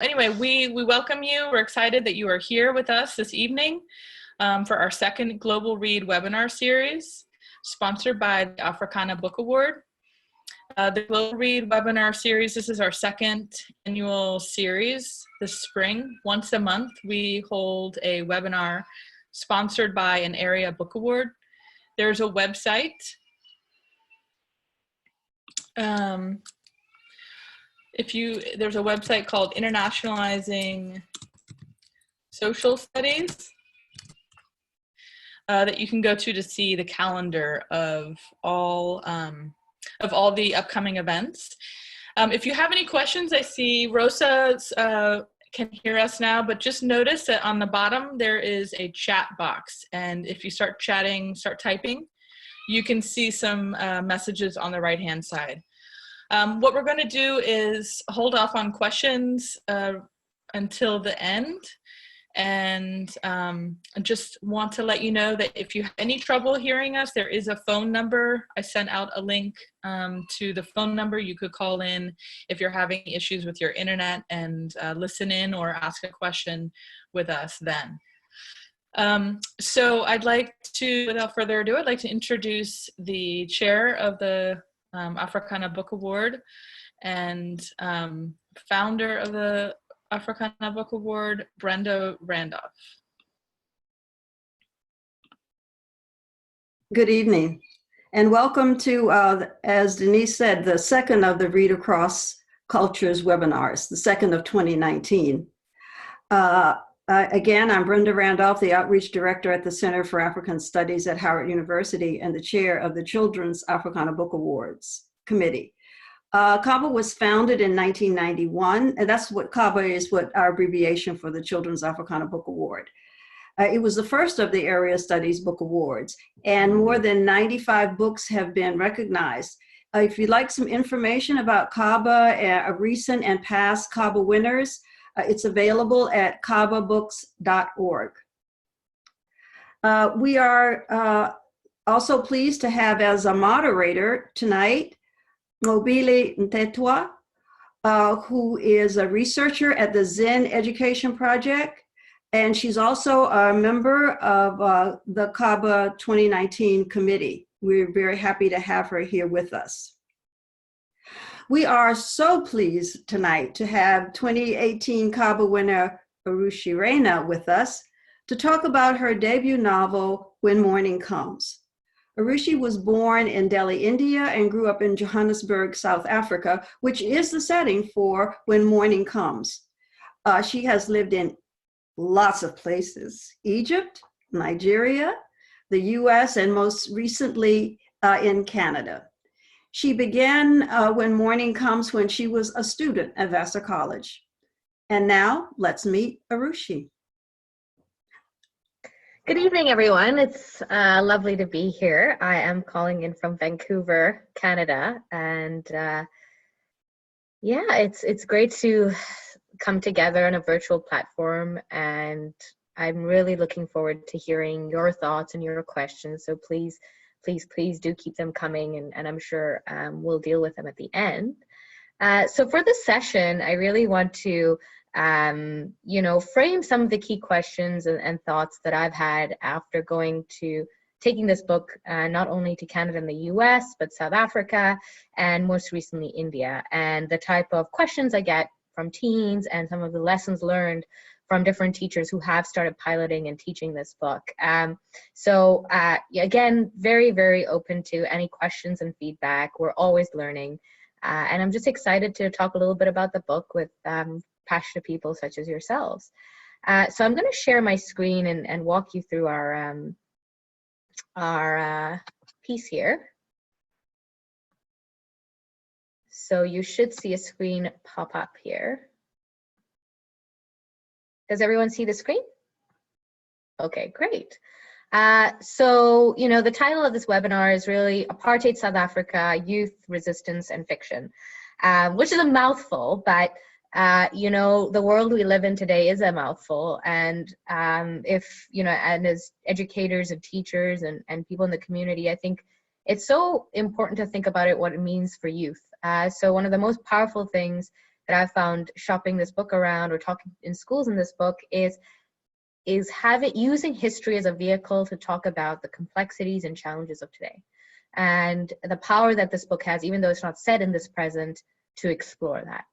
Anyway, we welcome you. We're excited that you are here with us this evening for our second Global Read webinar series, sponsored by the Africana Book Award. The Global Read webinar series, this is our second annual series this spring. Once a month, we hold a webinar sponsored by an area book award. There's a website. There's a website called Internationalizing Social Studies that you can go to see the calendar of all the upcoming events. If you have any questions, I see Rosa can hear us now, but just notice that on the bottom there is a chat box, and if you start chatting, start typing, you can see some messages on the right-hand side. What we're going to do is hold off on questions until the end, and I just want to let you know that if you have any trouble hearing us, there is a phone number. I sent out a link to the phone number. You could call in if you're having issues with your internet and listen in or ask a question with us then. So I'd like to, without further ado, I'd like to introduce the chair of the Africana Book Award and founder of the Africana Book Award, Brenda Randolph. Good evening, and welcome to, as Denise said, the second of the Read Across Cultures webinars, the second of 2019. Again, I'm Brenda Randolph, the Outreach Director at the Center for African Studies at Howard University and the Chair of the Children's Africana Book Awards Committee. CABA was founded in 1991, and that's what CABA is, what our abbreviation for the Children's Africana Book Award. It was the first of the Area Studies Book Awards, and more than 95 books have been recognized. If you'd like some information about CABA, recent and past CABA winners, it's available at cababooks.org. We are also pleased to have as a moderator tonight Mobile Ntetwa, who is a researcher at the Zen Education Project, and she's also a member of the CABA 2019 committee. We're very happy to have her here with us. We are so pleased tonight to have 2018 CABA winner Arushi Raina with us to talk about her debut novel, When Morning Comes. Arushi was born in Delhi, India, and grew up in Johannesburg, South Africa, which is the setting for When Morning Comes. She has lived in lots of places: Egypt, Nigeria, the US, and most recently in Canada. She began When Morning Comes when she was a student at Vassar College. And now let's meet Arushi. Good evening, everyone. It's lovely to be here. I am calling in from Vancouver, Canada, and yeah, it's great to come together on a virtual platform, and I'm really looking forward to hearing your thoughts and your questions. So please do keep them coming, and I'm sure we'll deal with them at the end. So for this session, I really want to frame some of the key questions and thoughts that I've had after taking this book not only to Canada and the US, but South Africa, and most recently India, and the type of questions I get from teens and some of the lessons learned from different teachers who have started piloting and teaching this book. So again, very, very open to any questions and feedback. We're always learning. And I'm just excited to talk a little bit about the book with passionate people such as yourselves. So I'm going to share my screen and walk you through our piece here. So you should see a screen pop up here. Does everyone see the screen? Okay, great. So, the title of this webinar is really Apartheid South Africa, Youth, Resistance, and Fiction, which is a mouthful, but the world we live in today is a mouthful. And and as educators and teachers and people in the community, I think it's so important to think about what it means for youth. So one of the most powerful things that I've found shopping this book around or talking in schools in this book is using history as a vehicle to talk about the complexities and challenges of today, and the power that this book has, even though it's not set in this present, to explore that.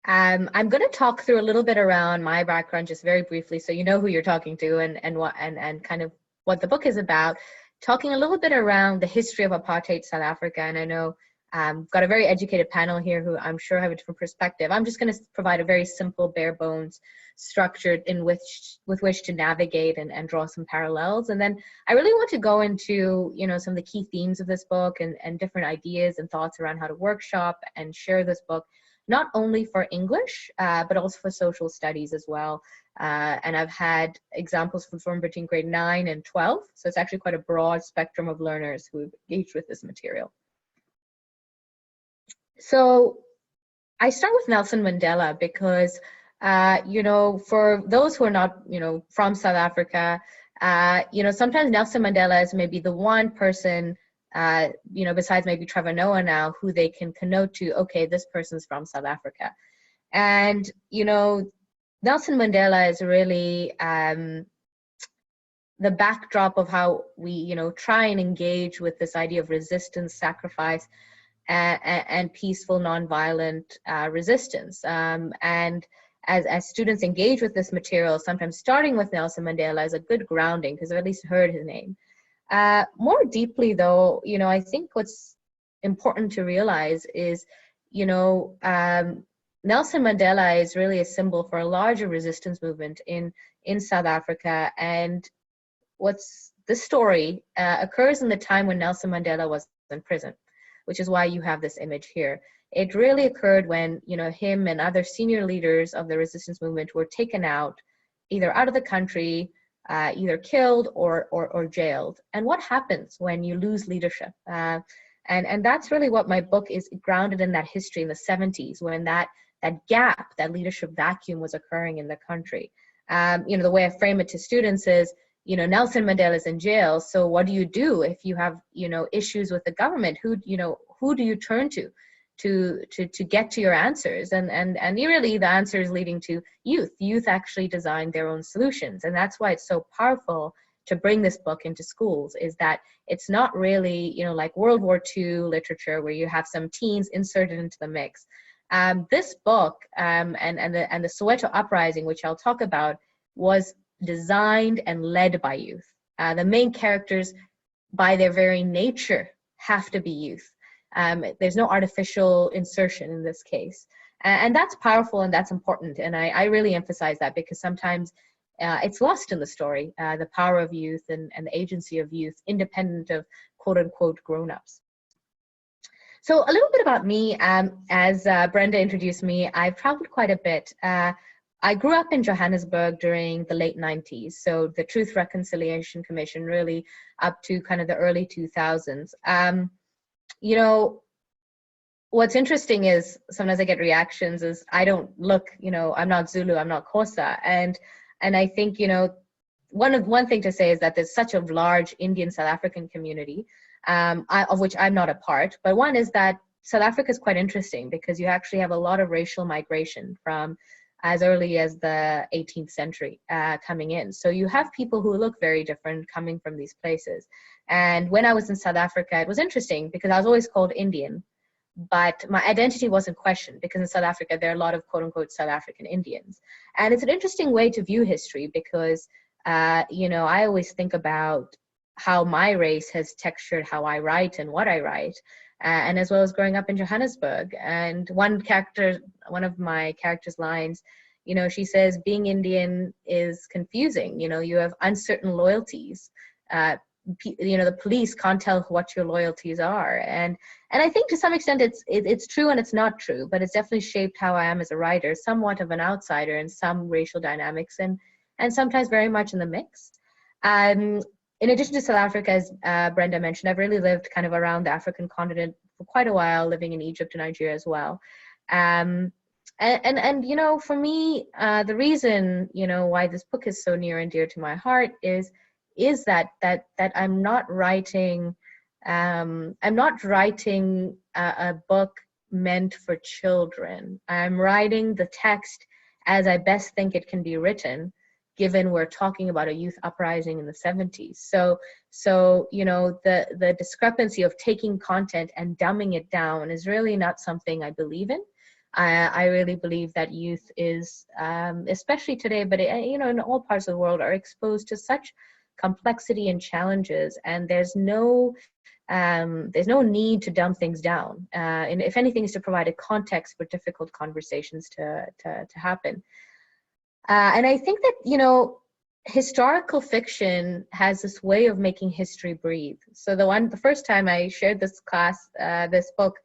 I'm going to talk through a little bit around my background just very briefly, so you know who you're talking to and kind of what the book is about. Talking a little bit around the history of apartheid South Africa, and I know I've got a very educated panel here who I'm sure have a different perspective. I'm just going to provide a very simple, bare bones structure with which to navigate and draw some parallels. And then I really want to go into, you know, some of the key themes of this book and different ideas and thoughts around how to workshop and share this book, not only for English, but also for social studies as well. And I've had examples from between grade 9 and 12. So it's actually quite a broad spectrum of learners who engaged with this material. So I start with Nelson Mandela because, you know, for those who are not, you know, from South Africa, you know, sometimes Nelson Mandela is maybe the one person, you know, besides maybe Trevor Noah now, who they can connote to, okay, this person's from South Africa. And, you know, Nelson Mandela is really the backdrop of how we, you know, try and engage with this idea of resistance, sacrifice, and peaceful, nonviolent resistance. And as students engage with this material, sometimes starting with Nelson Mandela is a good grounding because I've at least heard his name. More deeply though, you know, I think what's important to realize is, you know, Nelson Mandela is really a symbol for a larger resistance movement in South Africa. And this story occurs in the time when Nelson Mandela was in prison, which is why you have this image here. It really occurred when, you know, him and other senior leaders of the resistance movement were taken out, either out of the country, either killed or jailed. And what happens when you lose leadership? And that's really what my book is grounded in, that history in the 70s, when that gap, that leadership vacuum was occurring in the country. You know, the way I frame it to students is, you know, Nelson Mandela is in jail. So what do you do if you have, you know, issues with the government? Who do you turn to get to your answers? And really the answer is leading to youth. Youth actually design their own solutions. And that's why it's so powerful to bring this book into schools, is that it's not really, you know, like World War II literature where you have some teens inserted into the mix. This book and the Soweto uprising, which I'll talk about, was designed and led by youth. The main characters, by their very nature, have to be youth. There's no artificial insertion in this case. And that's powerful and that's important. And I really emphasize that because sometimes it's lost in the story, the power of youth and the agency of youth, independent of quote unquote grown-ups. So a little bit about me. As Brenda introduced me, I've traveled quite a bit. I grew up in Johannesburg during the late 90s, so the Truth Reconciliation Commission really up to kind of the early 2000s. You know, what's interesting is sometimes I get reactions is I don't look, you know, I'm not Zulu, I'm not Xhosa, and I think, you know, one thing to say is that there's such a large Indian South African community, of which I'm not a part, but one is that South Africa is quite interesting because you actually have a lot of racial migration from as early as the 18th century coming in. So you have people who look very different coming from these places. And when I was in South Africa, it was interesting because I was always called Indian, but my identity wasn't questioned because in South Africa, there are a lot of quote unquote South African Indians. And it's an interesting way to view history because, you know, I always think about how my race has textured how I write and what I write. And as well as growing up in Johannesburg. And one of my character's lines, you know, she says, being Indian is confusing. You know, you have uncertain loyalties. You know, the police can't tell what your loyalties are. And I think to some extent it's true and it's not true, but it's definitely shaped how I am as a writer, somewhat of an outsider in some racial dynamics and sometimes very much in the mix. In addition to South Africa, as Brenda mentioned, I've really lived kind of around the African continent for quite a while, living in Egypt and Nigeria as well. And you know, for me, the reason, you know, why this book is so near and dear to my heart is that I'm not writing I'm not writing a book meant for children. I'm writing the text as I best think it can be written, given we're talking about a youth uprising in the 70s. So you know, the discrepancy of taking content and dumbing it down is really not something I believe in. I really believe that youth is, especially today, but you know, in all parts of the world, are exposed to such complexity and challenges, and there's no need to dumb things down. And if anything, is to provide a context for difficult conversations to happen. And I think that, you know, historical fiction has this way of making history breathe. So the first time I shared this class, this book,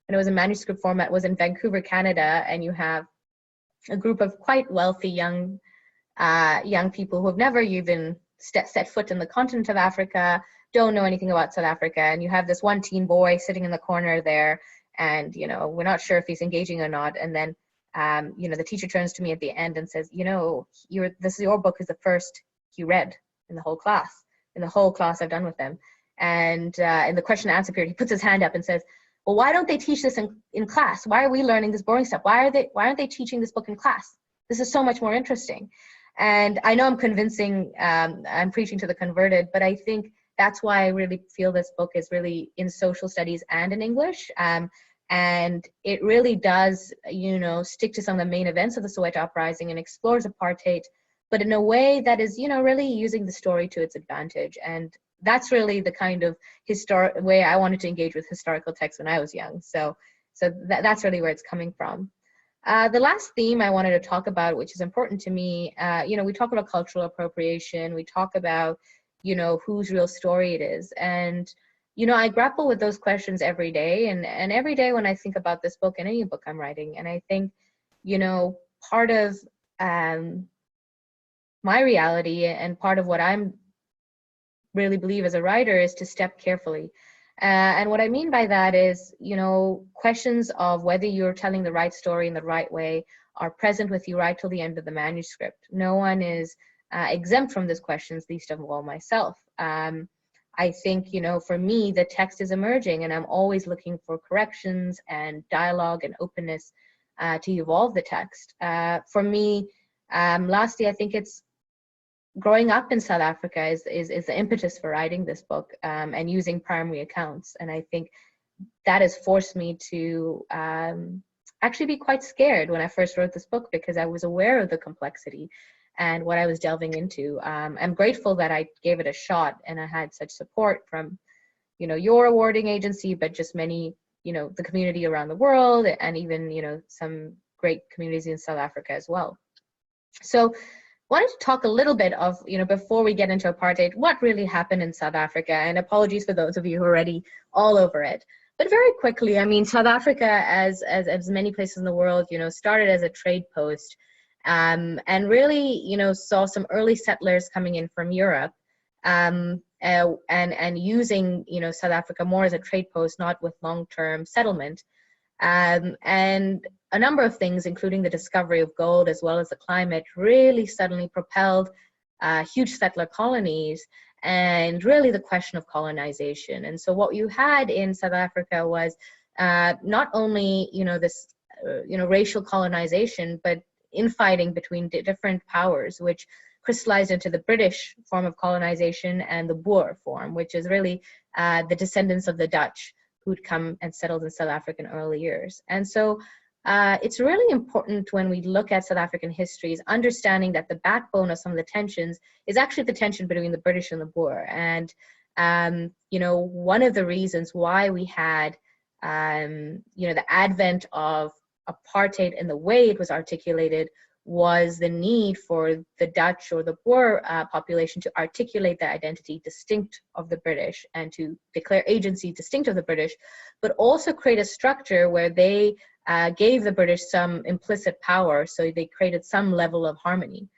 and it was in manuscript format, was in Vancouver, Canada, and you have a group of quite wealthy young people who have never even set foot in the continent of Africa, don't know anything about South Africa, and you have this one teen boy sitting in the corner there, and you know, we're not sure if he's engaging or not, and then you know, the teacher turns to me at the end and says, you know, your book is the first he read in the whole class I've done with them. And in the question and answer period, he puts his hand up and says, well, why don't they teach this in class? Why are we learning this boring stuff? Why aren't they teaching this book in class? This is so much more interesting. And I know I'm convincing, I'm preaching to the converted, but I think that's why I really feel this book is really in social studies and in English. And it really does, you know, stick to some of the main events of the Soweto uprising and explores apartheid, but in a way that is, you know, really using the story to its advantage. And that's really the kind of way I wanted to engage with historical texts when I was young. So that's really where it's coming from. The last theme I wanted to talk about, which is important to me, you know, we talk about cultural appropriation, we talk about, you know, whose real story it is. And, you know, I grapple with those questions every day, and every day when I think about this book and any book I'm writing. And I think, you know, part of my reality and part of what I'm really believe as a writer is to step carefully. And what I mean by that is, you know, questions of whether you're telling the right story in the right way are present with you right till the end of the manuscript. No one is exempt from these questions, least of all myself. I think, you know, for me, the text is emerging, and I'm always looking for corrections and dialogue and openness to evolve the text. For me, lastly, I think it's growing up in South Africa is the impetus for writing this book, and using primary accounts. And I think that has forced me to actually be quite scared when I first wrote this book, because I was aware of the complexity and what I was delving into. I'm grateful that I gave it a shot, and I had such support from, you know, your awarding agency, but just many, you know, the community around the world, and even, you know, some great communities in South Africa as well. So wanted to talk a little bit of, you know, before we get into apartheid, what really happened in South Africa, and apologies for those of you who are already all over it. But very quickly, I mean, South Africa, as many places in the world, you know, started as a trade post, and really, you know, saw some early settlers coming in from Europe, and using, you know, South Africa more as a trade post, not with long-term settlement. And a number of things, including the discovery of gold as well as the climate, really suddenly propelled huge settler colonies, and really the question of colonization. And so what you had in South Africa was not only, you know, this, you know, racial colonization, but infighting between different powers, which crystallized into the British form of colonization and the Boer form, which is really the descendants of the Dutch who'd come and settled in South Africa in early years. And so it's really important when we look at South African histories, understanding that the backbone of some of the tensions is actually the tension between the British and the Boer. And, you know, one of the reasons why we had, you know, the advent of apartheid and the way it was articulated was the need for the Dutch or the Boer population to articulate their identity distinct of the British, and to declare agency distinct of the British, but also create a structure where they gave the British some implicit power, so they created some level of harmony.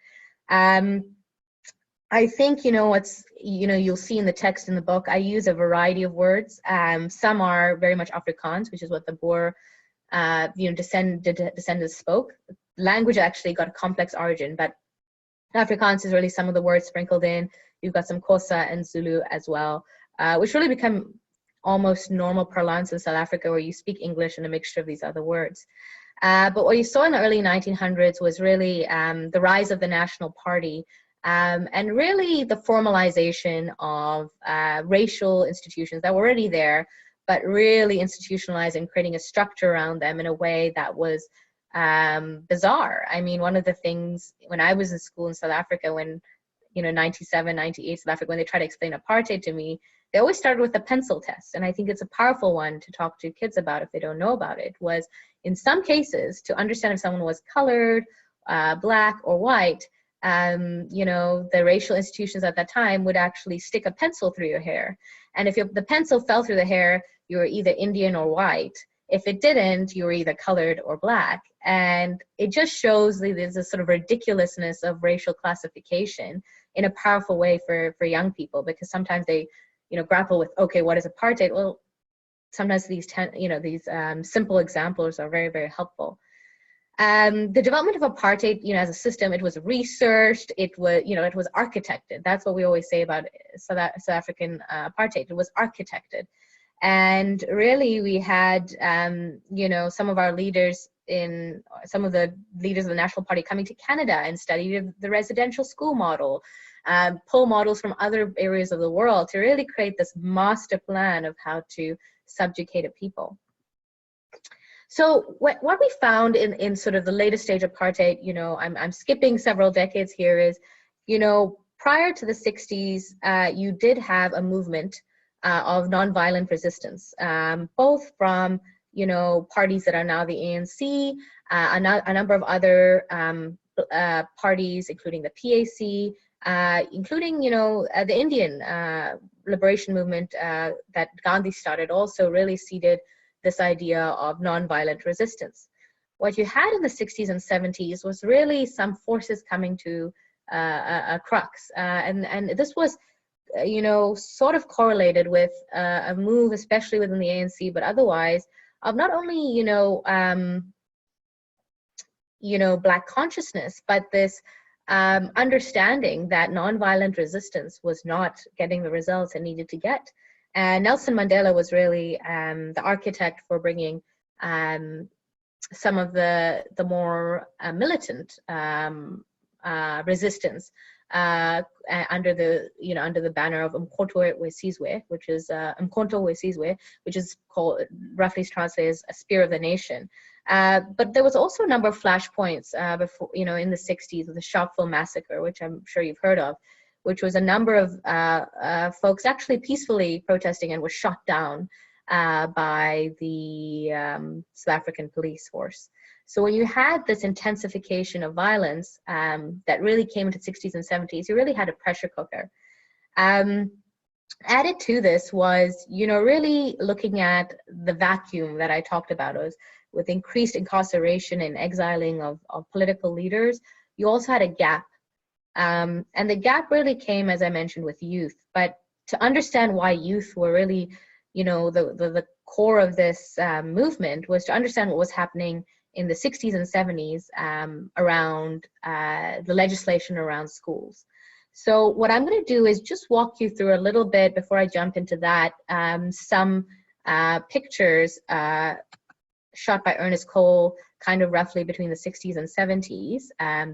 I think, you know, what's, you know, you'll see in the text in the book, I use a variety of words. Some are very much Afrikaans, which is what the Boer, you know, descendants spoke. Language actually got a complex origin, but Afrikaans is really some of the words sprinkled in. You've got some Xhosa and Zulu as well, which really become almost normal parlance in South Africa where you speak English and a mixture of these other words. But what you saw in the early 1900s was really the rise of the National Party, and really the formalization of racial institutions that were already there, but really institutionalizing and creating a structure around them in a way that was bizarre. I mean, one of the things when I was in school in South Africa, when, 97, 98 South Africa, when they try to explain apartheid to me, they always started with a pencil test. And I think it's a powerful one to talk to kids about if they don't know about it, was in some cases to understand if someone was colored, black or white, the racial institutions at that time would actually stick a pencil through your hair. And if the pencil fell through the hair, you were either Indian or white. If it didn't, you were either colored or black. And it just shows there's a sort of ridiculousness of racial classification in a powerful way for young people, because sometimes they, grapple with, okay, what is apartheid? Well, sometimes these simple examples are very, very helpful. The development of apartheid, as a system, it was researched, it was architected. That's what we always say about South African apartheid. It was architected. And really we had, some of our leaders some of the leaders of the National Party coming to Canada and studied the residential school model, pull models from other areas of the world to really create this master plan of how to subjugate a people. So what we found in sort of the latest stage of apartheid, I'm skipping several decades here, is, prior to the 60s, you did have a movement of nonviolent resistance, both from, parties that are now the ANC, a number of other parties, including the PAC, including, the Indian liberation movement that Gandhi started, also really seeded this idea of nonviolent resistance. What you had in the 60s and 70s was really some forces coming to a crux, and this was, sort of correlated with a move, especially within the ANC, but otherwise, of not only, Black consciousness, but this understanding that nonviolent resistance was not getting the results it needed to get. And Nelson Mandela was really the architect for bringing some of the more militant resistance under the banner of Umkhonto we Sizwe, which is Umkhonto we Sizwe, which is called, roughly translated as a spear of the nation. But there was also a number of flashpoints before, in the 60s with the Sharpeville massacre, which I'm sure you've heard of, which was a number of folks actually peacefully protesting and was shot down by the South African police force. So when you had this intensification of violence that really came into the 60s and 70s, you really had a pressure cooker. Added to this was, really looking at the vacuum that I talked about, was with increased incarceration and exiling of political leaders, you also had a gap. And the gap really came, as I mentioned, with youth. But to understand why youth were really, the core of this movement, was to understand what was happening in the 60s and 70s around the legislation around schools. So what I'm going to do is just walk you through a little bit, before I jump into that, some pictures shot by Ernest Cole, kind of roughly between the 60s and 70s,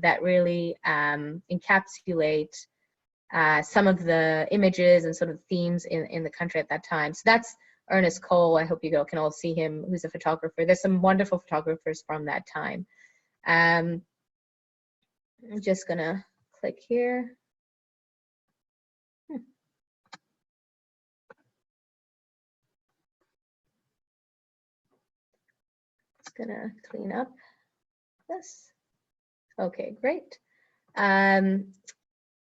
that really encapsulate some of the images and sort of themes in the country at that time. So that's Ernest Cole. I hope you can all see him, who's a photographer. There's some wonderful photographers from that time. I'm just gonna click here. Just gonna clean up this. Okay, great.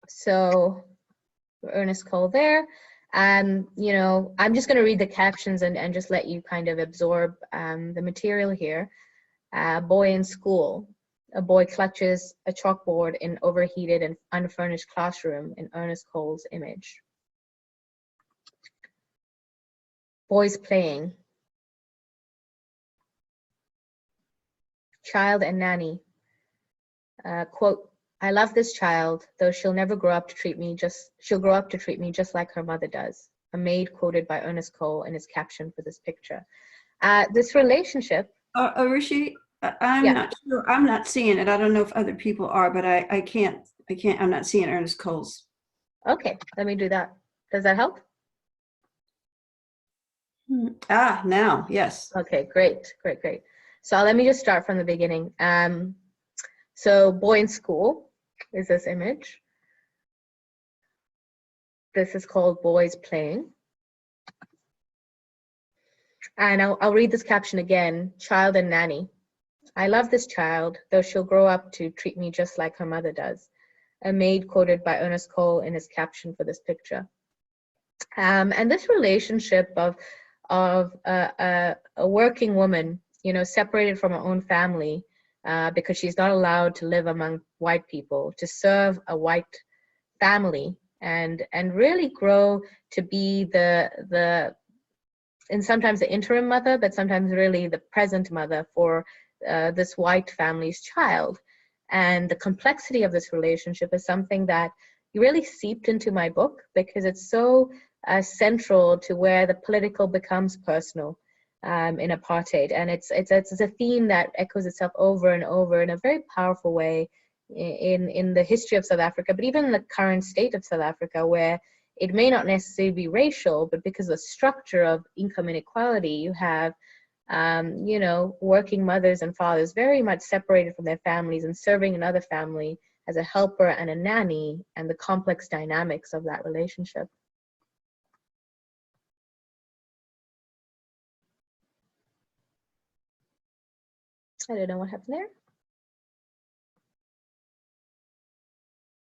So Ernest Cole there. I'm just going to read the captions and just let you kind of absorb the material here. Boy in school. A boy clutches a chalkboard in overheated and unfurnished classroom in Ernest Cole's image. Boys playing. Child and nanny. Quote, I love this child, though she'll never grow up to treat me she'll grow up to treat me just like her mother does. a maid quoted by Ernest Cole in his caption for this picture. This relationship. Arushi, I'm Yeah. not sure. I'm not seeing it. I don't know if other people are, but I can't. I'm not seeing Ernest Cole's. Okay, let me do that. Does that help? Now, yes. Okay, great. So let me just start from the beginning. So boy in school is this image. This is called Boys Playing. And I'll read this caption again. Child and nanny. I love this child, though she'll grow up to treat me just like her mother does. A maid quoted by Ernest Cole in his caption for this picture. And this relationship of a working woman, you know, separated from her own family because she's not allowed to live among white people, to serve a white family and really grow to be and sometimes the interim mother, but sometimes really the present mother for this white family's child. And the complexity of this relationship is something that really seeped into my book because it's so central to where the political becomes personal in apartheid. And it's a theme that echoes itself over and over in a very powerful way in the history of South Africa, but even in the current state of South Africa, where it may not necessarily be racial, but because of the structure of income inequality, you have you know, working mothers and fathers very much separated from their families and serving another family as a helper and a nanny, and the complex dynamics of that relationship. I don't know what happened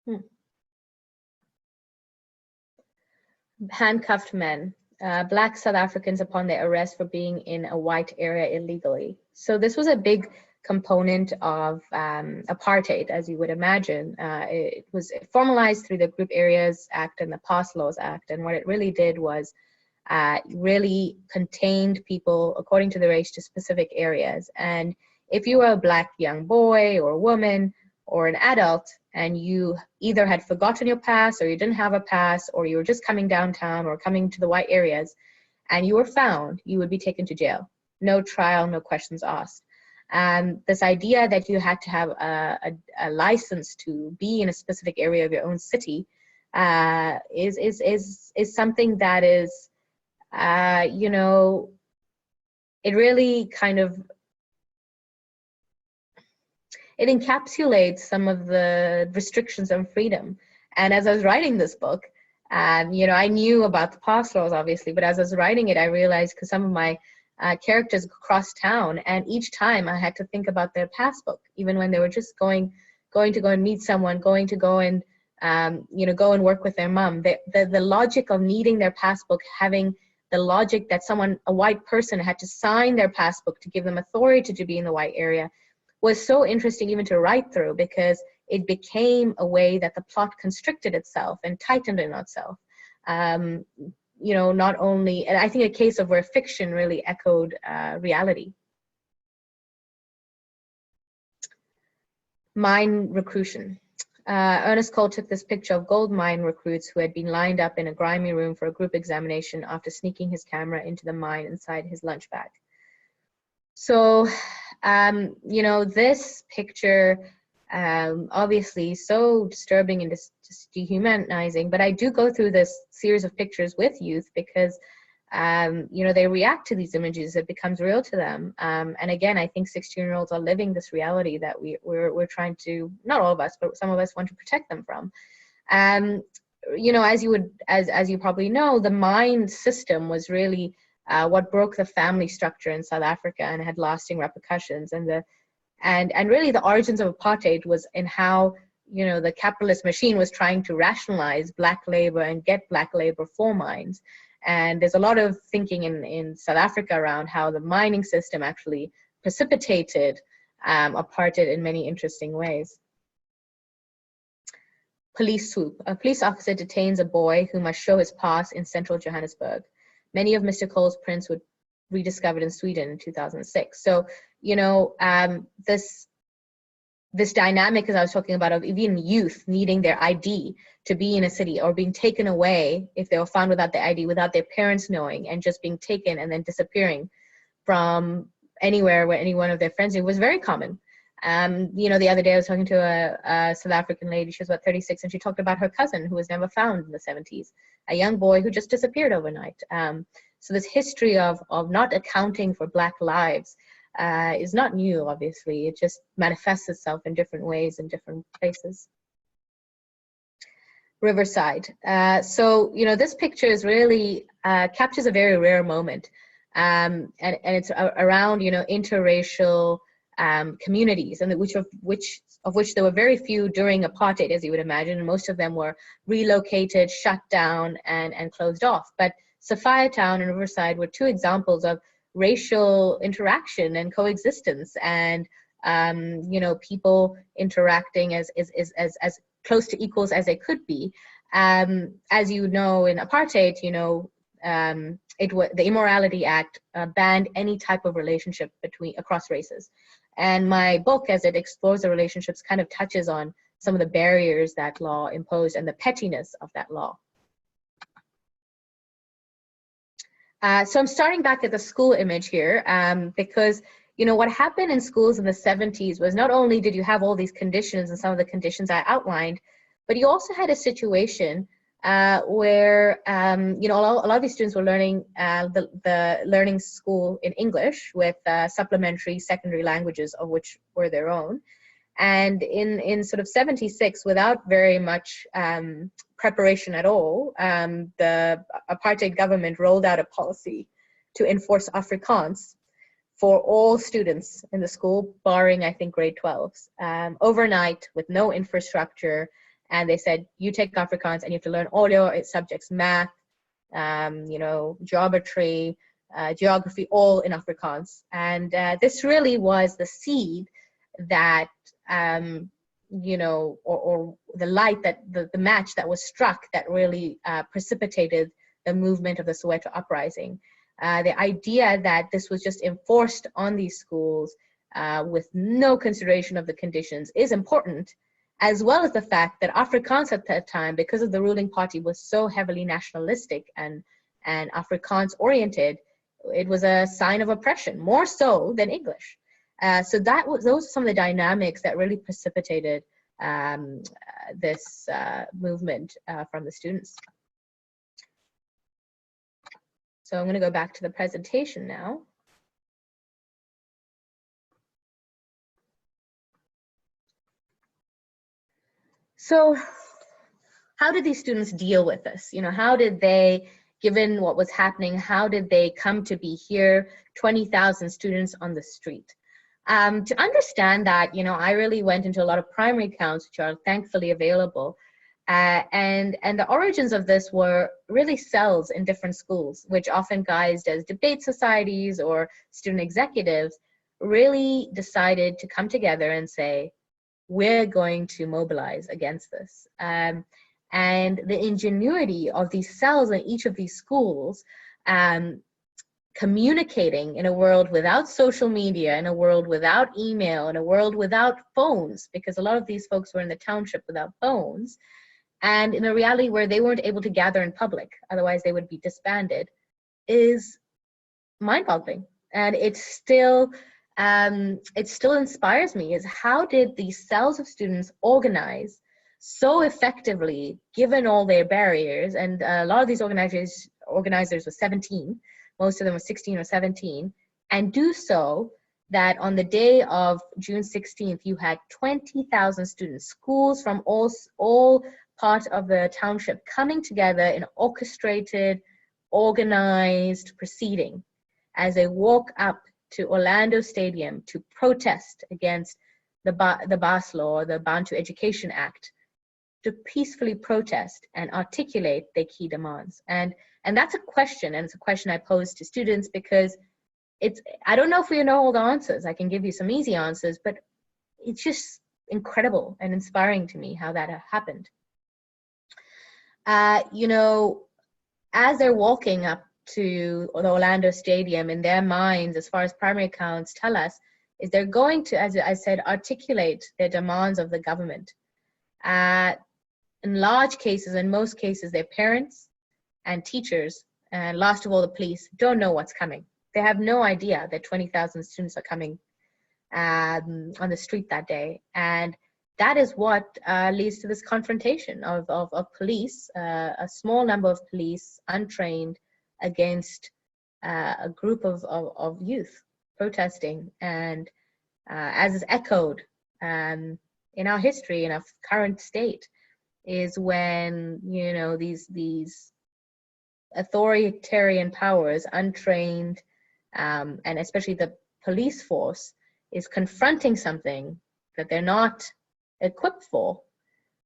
there. Handcuffed men. Black South Africans upon their arrest for being in a white area illegally. So this was a big component of apartheid, as you would imagine. It was formalized through the Group Areas Act and the Pass Laws Act. And what it really did was really contained people according to the race to specific areas. And if you were a Black young boy or woman or an adult, and you either had forgotten your pass or you didn't have a pass or you were just coming downtown or coming to the white areas and you were found, you would be taken to jail. No trial, no questions asked. And this idea that you had to have a license to be in a specific area of your own city is something that is, you know, it really kind of, it encapsulates some of the restrictions on freedom. And as I was writing this book, you know, I knew about the pass laws, obviously, but as I was writing it, I realized because some of my characters cross town, and each time I had to think about their passbook, even when they were just going to go and meet someone, going to go and, you know, go and work with their mom. The logic of needing their passbook, having the logic that a white person had to sign their passbook to give them authority to be in the white area, was so interesting even to write through, because it became a way that the plot constricted itself and tightened in itself. You know, not only, and I think a case of where fiction really echoed reality. Mine recruition. Ernest Cole took this picture of gold mine recruits who had been lined up in a grimy room for a group examination after sneaking his camera into the mine inside his lunch bag. So, you know, this picture, obviously so disturbing and just dehumanizing, but I do go through this series of pictures with youth because, you know, they react to these images, it becomes real to them. And again, I think 16-year-olds are living this reality that we're trying to, not all of us, but some of us want to protect them from. You know, as you probably know, the mine system was really what broke the family structure in South Africa and had lasting repercussions. And really the origins of apartheid was in how, you know, the capitalist machine was trying to rationalize Black labor and get Black labor for mines. And there's a lot of thinking in South Africa around how the mining system actually precipitated apartheid in many interesting ways. Police swoop. A police officer detains a boy who must show his pass in central Johannesburg. Many of Mr. Cole's prints were rediscovered in Sweden in 2006. So, you know, this dynamic, as I was talking about, of even youth needing their ID to be in a city, or being taken away if they were found without the ID, without their parents knowing, and just being taken and then disappearing from anywhere where any one of their friends knew, was very common. You know, the other day I was talking to a South African lady. She was about 36, and she talked about her cousin who was never found in the 70s, a young boy who just disappeared overnight. So this history of not accounting for Black lives is not new, obviously. It just manifests itself in different ways in different places. Riverside. So, you know, this picture is really captures a very rare moment. And it's around, you know, interracial communities, and which there were very few during apartheid, as you would imagine, and most of them were relocated, shut down, and closed off. But Sophiatown and Riverside were two examples of racial interaction and coexistence, and you know, people interacting as close to equals as they could be. As you know, in apartheid, you know, the Immorality Act banned any type of relationship across races. And my book, as it explores the relationships, kind of touches on some of the barriers that law imposed and the pettiness of that law. So I'm starting back at the school image here, because, you know, what happened in schools in the 70s was not only did you have all these conditions and some of the conditions I outlined, but you also had a situation where, you know, a lot of these students were learning the learning school in English with supplementary secondary languages, of which were their own. And in sort of 76, without very much preparation at all, the apartheid government rolled out a policy to enforce Afrikaans for all students in the school, barring, I think, grade 12s, overnight with no infrastructure. And they said, you take Afrikaans and you have to learn all your subjects, math, you know, geometry, geography, all in Afrikaans. And this really was the seed that, you know, or the light, that the match that was struck that really precipitated the movement of the Soweto uprising. The idea that this was just enforced on these schools with no consideration of the conditions is important, as well as the fact that Afrikaans at that time, because of the ruling party, was so heavily nationalistic and Afrikaans oriented, it was a sign of oppression, more so than English. So those are some of the dynamics that really precipitated this movement from the students. So I'm going to go back to the presentation now. So how did these students deal with this? You know, how did they, given what was happening, how did they come to be here, 20,000 students on the street? To understand that, you know, I really went into a lot of primary counts, which are thankfully available. And the origins of this were really cells in different schools, which often guised as debate societies or student executives, really decided to come together and say, we're going to mobilize against this. And the ingenuity of these cells in each of these schools, communicating in a world without social media, in a world without email, in a world without phones, because a lot of these folks were in the township without phones, and in a reality where they weren't able to gather in public, otherwise they would be disbanded, is mind-boggling. And it still inspires me, is how did these cells of students organize so effectively, given all their barriers? And a lot of these organizers were 17, most of them were 16 or 17, and do so that on the day of June 16th, you had 20,000 students, schools from all parts of the township coming together in orchestrated, organized proceeding as they walk up to Orlando Stadium to protest against the BAS law, the Bantu Education Act, to peacefully protest and articulate their key demands. And that's a question, and it's a question I pose to students, because I don't know if we know all the answers. I can give you some easy answers, but it's just incredible and inspiring to me how that happened. You know, as they're walking up to the Orlando Stadium, in their minds, as far as primary accounts tell us, is they're going to, as I said, articulate their demands of the government. In large cases, in most cases, their parents and teachers, and last of all, the police, don't know what's coming. They have no idea that 20,000 students are coming on the street that day. And that is what leads to this confrontation of police, a small number of police, untrained, against a group of youth protesting. And as is echoed in our history, in our current state, is when, you know, these authoritarian powers, untrained, and especially the police force, is confronting something that they're not equipped for.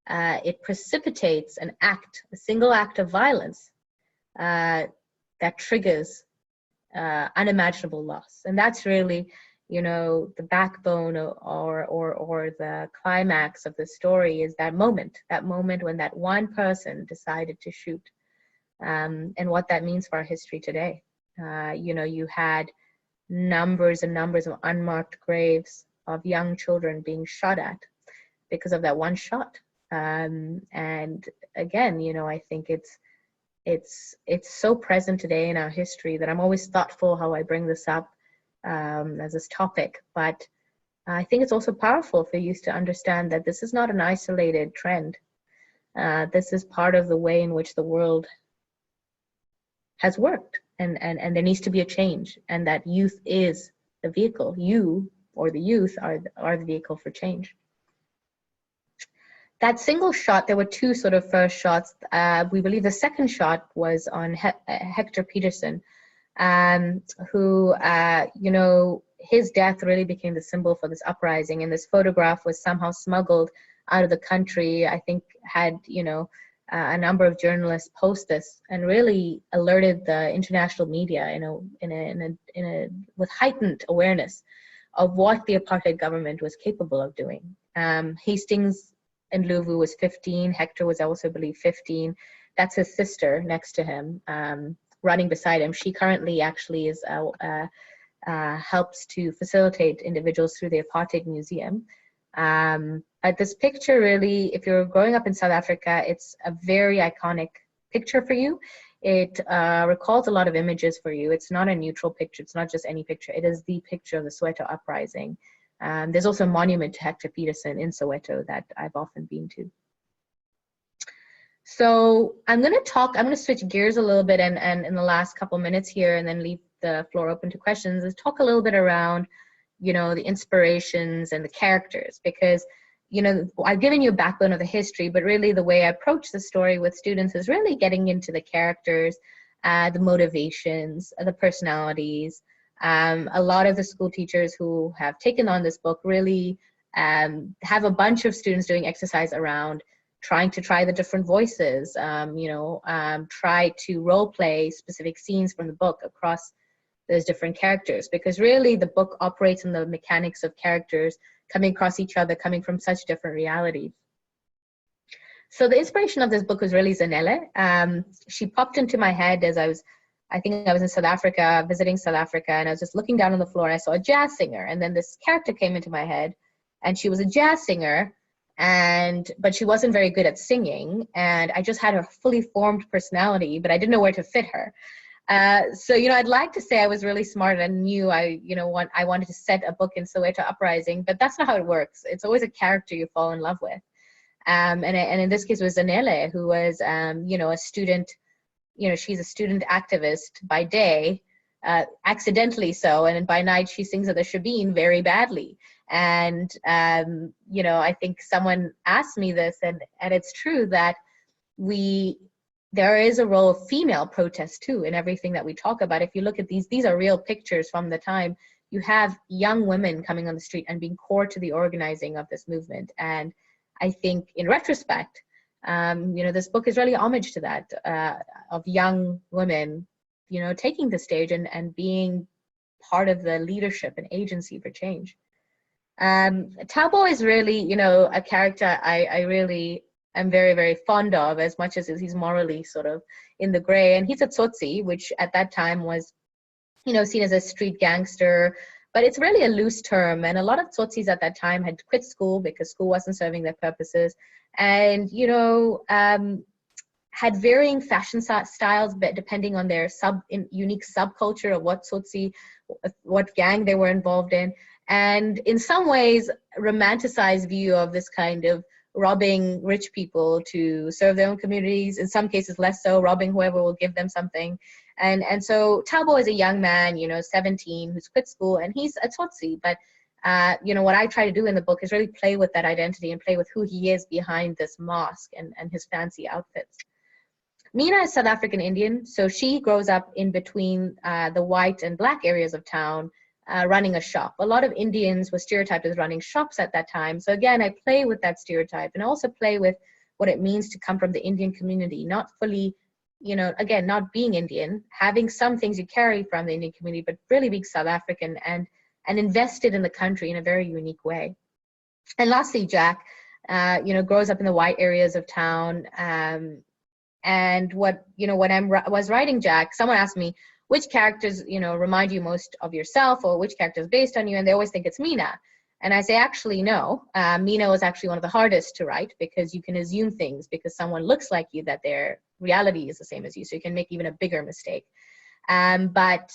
It precipitates an act, a single act of violence that triggers unimaginable loss. And that's really, you know, the backbone or the climax of the story, is that moment when that one person decided to shoot, and what that means for our history today. You know, you had numbers and numbers of unmarked graves of young children being shot at because of that one shot. And again, you know, I think it's so present today in our history that I'm always thoughtful how I bring this up as this topic. But I think it's also powerful for youth to understand that this is not an isolated trend. This is part of the way in which the world has worked, and there needs to be a change, and that youth is the vehicle. You, or the youth, are the vehicle for change. That single shot, there were two sort of first shots. We believe the second shot was on Hector Peterson, who, you know, his death really became the symbol for this uprising, and this photograph was somehow smuggled out of the country. I think had, you know, a number of journalists post this and really alerted the international media with heightened awareness of what the apartheid government was capable of doing. Hastings and Luvu was 15. Hector was also, I believe, 15. That's his sister next to him, running beside him. She currently actually is helps to facilitate individuals through the Apartheid Museum. But this picture really, if you're growing up in South Africa, it's a very iconic picture for you. It recalls a lot of images for you. It's not a neutral picture. It's not just any picture. It is the picture of the Soweto uprising. There's also a monument to Hector Peterson in Soweto that I've often been to. So I'm going to switch gears a little bit, and in the last couple minutes here, and then leave the floor open to questions, is talk a little bit around, you know, the inspirations and the characters, because, you know, I've given you a backbone of the history, but really the way I approach the story with students is really getting into the characters, the motivations, the personalities. A lot of the school teachers who have taken on this book really have a bunch of students doing exercise around trying to try the different voices, try to role play specific scenes from the book across those different characters, because really the book operates on the mechanics of characters coming across each other, coming from such different realities. So the inspiration of this book was really Zanele. She popped into my head as I think I was in South Africa, visiting South Africa, and I was just looking down on the floor and I saw a jazz singer, and then this character came into my head, and she was a jazz singer, but she wasn't very good at singing, and I just had her fully formed personality, but I didn't know where to fit her. So, you know, I'd like to say I was really smart and knew I wanted to set a book in Soweto uprising, but that's not how it works. It's always a character you fall in love with. And in this case it was Zanele, who was, a student, she's a student activist by day, accidentally so, and by night she sings at the Shebeen very badly. And, I think someone asked me this, and it's true that there is a role of female protest too in everything that we talk about. If you look at these are real pictures from the time. You have young women coming on the street and being core to the organizing of this movement. And I think in retrospect, this book is really homage to that, of young women, taking the stage and being part of the leadership and agency for change. Thabo is really, a character I really am very, very fond of, as much as he's morally sort of in the gray. And he's a tsotsi, which at that time was, seen as a street gangster, but it's really a loose term. And a lot of tsotsis at that time had quit school because school wasn't serving their purposes. And, you know, had varying fashion styles, but depending on their unique subculture of what tsotsi, what gang they were involved in. And in some ways, romanticized view of this kind of robbing rich people to serve their own communities, in some cases less so, robbing whoever will give them something. And so Thabo is a young man, you know, 17, who's quit school, and he's a tsotsi. But, you know, what I try to do in the book is really play with that identity and play with who he is behind this mask and his fancy outfits. Mina is South African Indian, so she grows up in between the white and black areas of town, running a shop. A lot of Indians were stereotyped as running shops at that time. So again, I play with that stereotype and also play with what it means to come from the Indian community, not fully, you know, again, not being Indian, having some things you carry from the Indian community, but really being South African and invested in the country in a very unique way. And lastly, Jack, you know, grows up in the white areas of town. And what, you know, when I was writing Jack, someone asked me, which characters, you know, remind you most of yourself, or which character is based on you? And they always think it's Mina. And I say, actually, no. Mina was actually one of the hardest to write because you can assume things because someone looks like you that their reality is the same as you. So you can make even a bigger mistake. But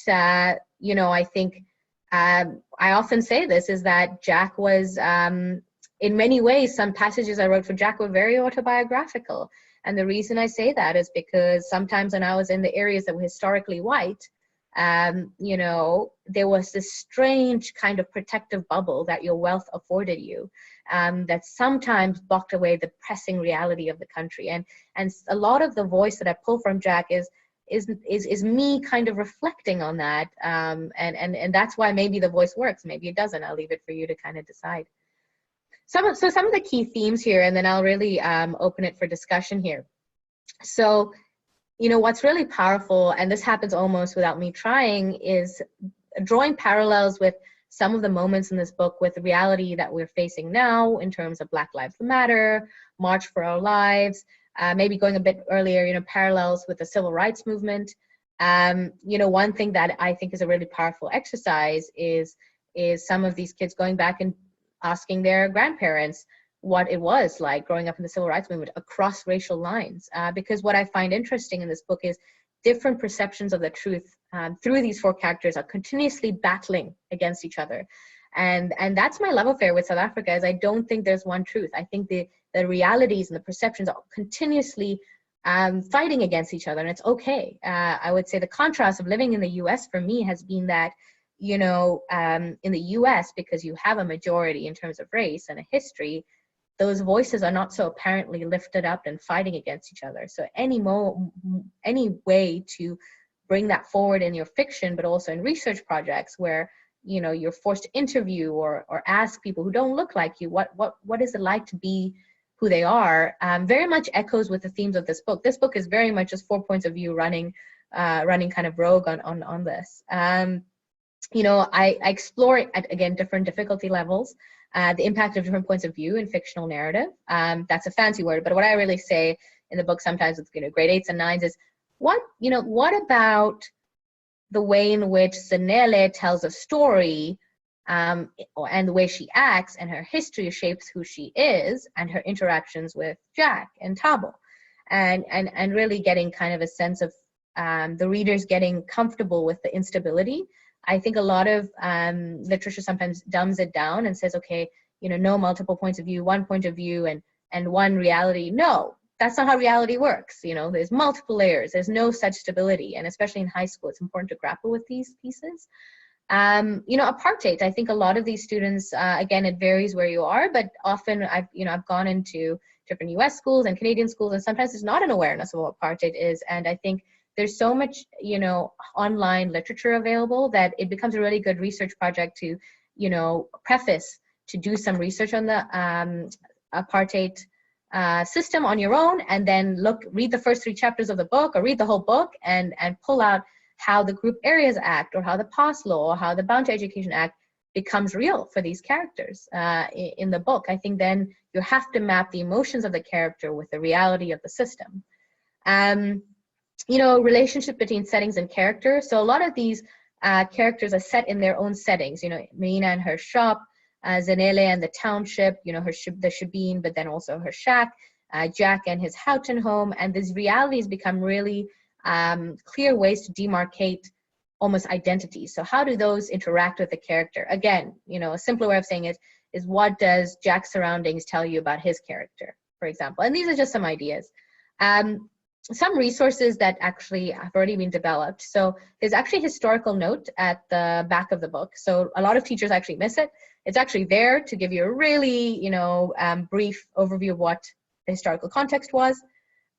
you know, I think I often say this is that Jack was, in many ways, some passages I wrote for Jack were very autobiographical. And the reason I say that is because sometimes when I was in the areas that were historically white, you know, there was this strange kind of protective bubble that your wealth afforded you, that sometimes blocked away the pressing reality of the country. And a lot of the voice that I pull from Jack is me kind of reflecting on that. And that's why maybe the voice works, maybe it doesn't. I'll leave it for you to kind of decide. Some of the key themes here, and then I'll really open it for discussion here. So, you know, what's really powerful, and this happens almost without me trying, is drawing parallels with some of the moments in this book with the reality that we're facing now in terms of Black Lives Matter, March for Our Lives, maybe going a bit earlier, you know, parallels with the civil rights movement. You know, one thing that I think is a really powerful exercise is some of these kids going back and asking their grandparents what it was like growing up in the civil rights movement across racial lines. Because what I find interesting in this book is different perceptions of the truth through these four characters are continuously battling against each other. And that's my love affair with South Africa, is I don't think there's one truth. I think the realities and the perceptions are continuously fighting against each other, and it's okay. I would say the contrast of living in the US for me has been that, you know, in the US, because you have a majority in terms of race and a history, those voices are not so apparently lifted up and fighting against each other. So any way to bring that forward in your fiction, but also in research projects where, you know, you're forced to interview or ask people who don't look like you, what is it like to be who they are, very much echoes with the themes of this book. This book is very much just 4 points of view running kind of rogue on this. You know, I explore at, again, different difficulty levels, the impact of different points of view in fictional narrative. That's a fancy word, but what I really say in the book sometimes with, you know, grade 8s and 9s is, what about the way in which Zanele tells a story and the way she acts and her history shapes who she is and her interactions with Jack and Thabo, and really getting kind of a sense of the readers getting comfortable with the instability. I think a lot of literature sometimes dumbs it down and says, okay, you know, no multiple points of view, one point of view and one reality. No, that's not how reality works. You know, there's multiple layers. There's no such stability. And especially in high school, it's important to grapple with these pieces. You know, apartheid, I think a lot of these students, again, it varies where you are, but often I've gone into different US schools and Canadian schools, and sometimes there's not an awareness of what apartheid is. And I think there's so much, you know, online literature available that it becomes a really good research project to, you know, preface to do some research on the apartheid system on your own, and then read the first 3 chapters of the book or read the whole book and pull out how the Group Areas Act or how the PASS law or how the Bound to Education Act becomes real for these characters in the book. I think then you have to map the emotions of the character with the reality of the system. You know, relationship between settings and character. So a lot of these characters are set in their own settings. You know, Mina and her shop, Zanele and the township, you know, the shebeen, but then also her shack, Jack and his Houghton home. And these realities become really clear ways to demarcate almost identities. So how do those interact with the character? Again, you know, a simpler way of saying it is, what does Jack's surroundings tell you about his character, for example? And these are just some ideas. Some resources that actually have already been developed. So there's actually a historical note at the back of the book. So a lot of teachers actually miss it. It's actually there to give you a really, you know, brief overview of what the historical context was.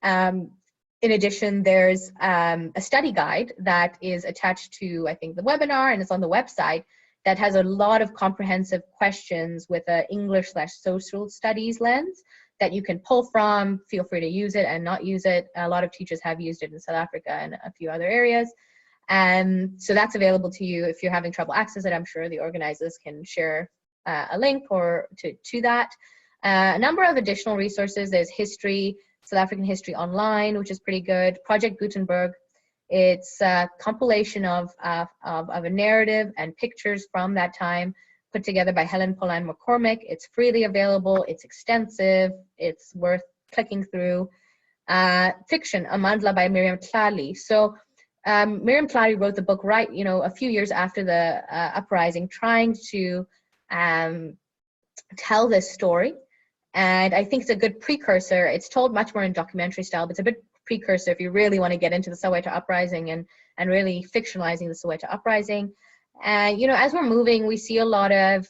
In addition, there's a study guide that is attached to, I think, the webinar, and it's on the website, that has a lot of comprehensive questions with an English/social studies lens that you can pull from. Feel free to use it and not use it. A lot of teachers have used it in South Africa and a few other areas. So that's available to you. If you're having trouble accessing it, I'm sure the organizers can share a link or to that. A number of additional resources. There's history, South African history online, which is pretty good. Project Gutenberg. It's a compilation of a narrative and pictures from that time, put together by Helen Polan McCormick. It's freely available, it's extensive, it's worth clicking through. Fiction, A Mandala by Miriam Clarley. So Miriam Clarley wrote the book right, you know, a few years after the uprising, trying to tell this story. And I think it's a good precursor. It's told much more in documentary style, but it's a bit precursor if you really want to get into the Soweto uprising and really fictionalizing the Soweto uprising. And, you know, as we're moving, we see a lot of,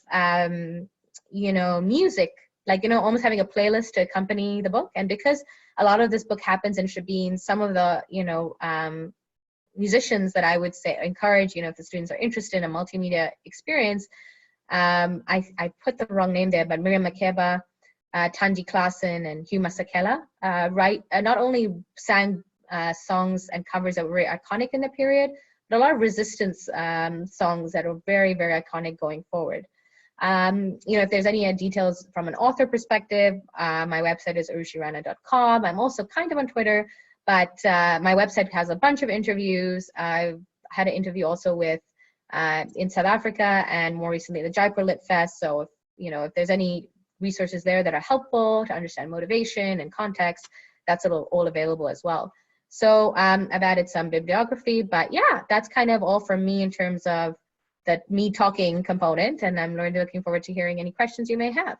you know, music, like, you know, almost having a playlist to accompany the book. And because a lot of this book happens in Shebeen, some of the, you know, musicians that I would say encourage, you know, if the students are interested in a multimedia experience, I put the wrong name there, but Miriam Makeba, Tanji Klassen, and Hugh Masakela not only sang songs and covers that were very iconic in the period, but a lot of resistance songs that are very, very iconic going forward. You know, if there's any details from an author perspective, my website is arushireina.com. I'm also kind of on Twitter, but my website has a bunch of interviews. I've had an interview also with in South Africa, and more recently the Jaipur Lit Fest. So if, you know, if there's any resources there that are helpful to understand motivation and context, that's all available as well. So I've added some bibliography, but yeah, that's kind of all from me in terms of that me talking component, and I'm really looking forward to hearing any questions you may have.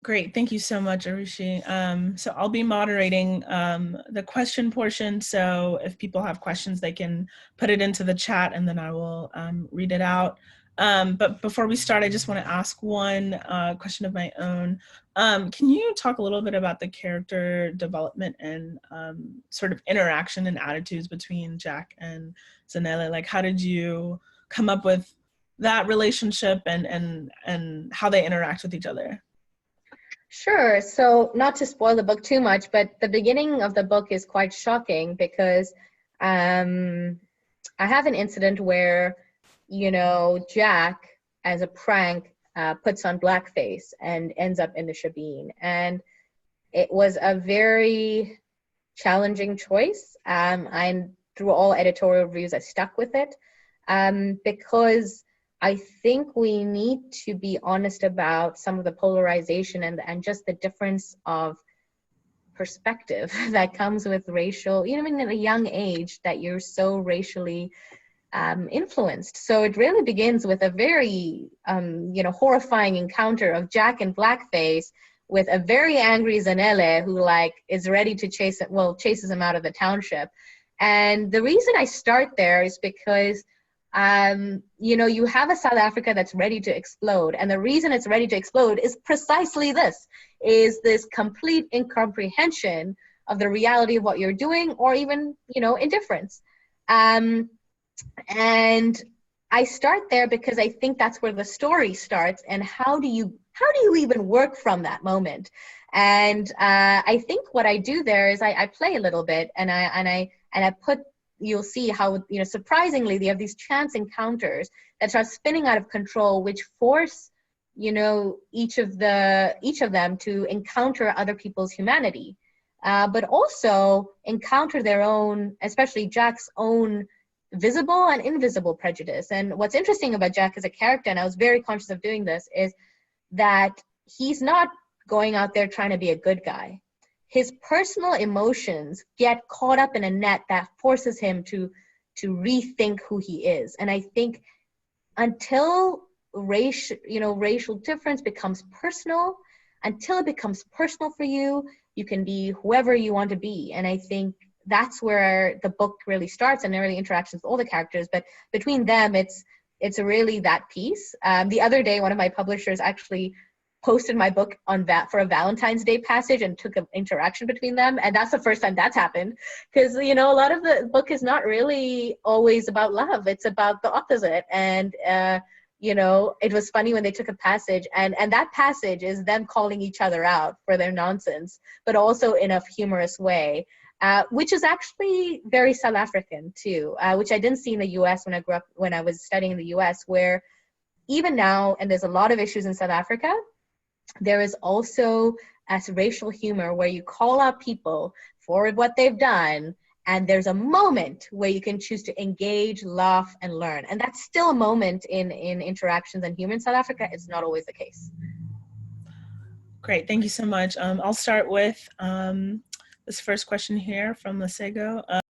Great, thank you so much, Arushi. So I'll be moderating the question portion. So if people have questions, they can put it into the chat, and then I will read it out. But before we start, I just want to ask one question of my own. Can you talk a little bit about the character development and sort of interaction and attitudes between Jack and Zanele? Like, how did you come up with that relationship and how they interact with each other? Sure. So not to spoil the book too much, but the beginning of the book is quite shocking because I have an incident where, you know, Jack, as a prank, puts on blackface and ends up in the shebeen. And it was a very challenging choice. And through all editorial reviews, I stuck with it because I think we need to be honest about some of the polarization and just the difference of perspective that comes with racial, you know, at a young age that you're so racially influenced. So it really begins with a very, you know, horrifying encounter of Jack in blackface with a very angry Zanele who like is ready to chases him out of the township. And the reason I start there is because you know, you have a South Africa that's ready to explode, and the reason it's ready to explode is precisely this complete incomprehension of the reality of what you're doing, or even, you know, indifference. And I start there because I think that's where the story starts, and how do you even work from that moment? And I think what I do there is I play a little bit, and I put, you'll see how, you know, surprisingly, they have these chance encounters that start spinning out of control, which force, you know, each of them to encounter other people's humanity. but also encounter their own, especially Jack's own visible and invisible prejudice. And what's interesting about Jack as a character, and I was very conscious of doing this, is that he's not going out there trying to be a good guy. His personal emotions get caught up in a net that forces him to rethink who he is. And I think until racial difference becomes personal, until it becomes personal for you, you can be whoever you want to be. And I think that's where the book really starts, and early interactions with all the characters. But between them, it's really that piece. The other day, one of my publishers actually posted my book on that for a Valentine's Day passage and took an interaction between them. And that's the first time that's happened, because, a lot of the book is not really always about love. It's about the opposite. And, it was funny when they took a passage, and that passage is them calling each other out for their nonsense, but also in a humorous way, which is actually very South African too, which I didn't see in the US when I was studying in the US, where even now, and there's a lot of issues in South Africa, there is also as racial humor where you call out people for what they've done, and there's a moment where you can choose to engage, laugh, and learn. And that's still a moment in interactions and humor in South Africa. It's not always the case. Great, thank you so much. I'll start with this first question here from Masego.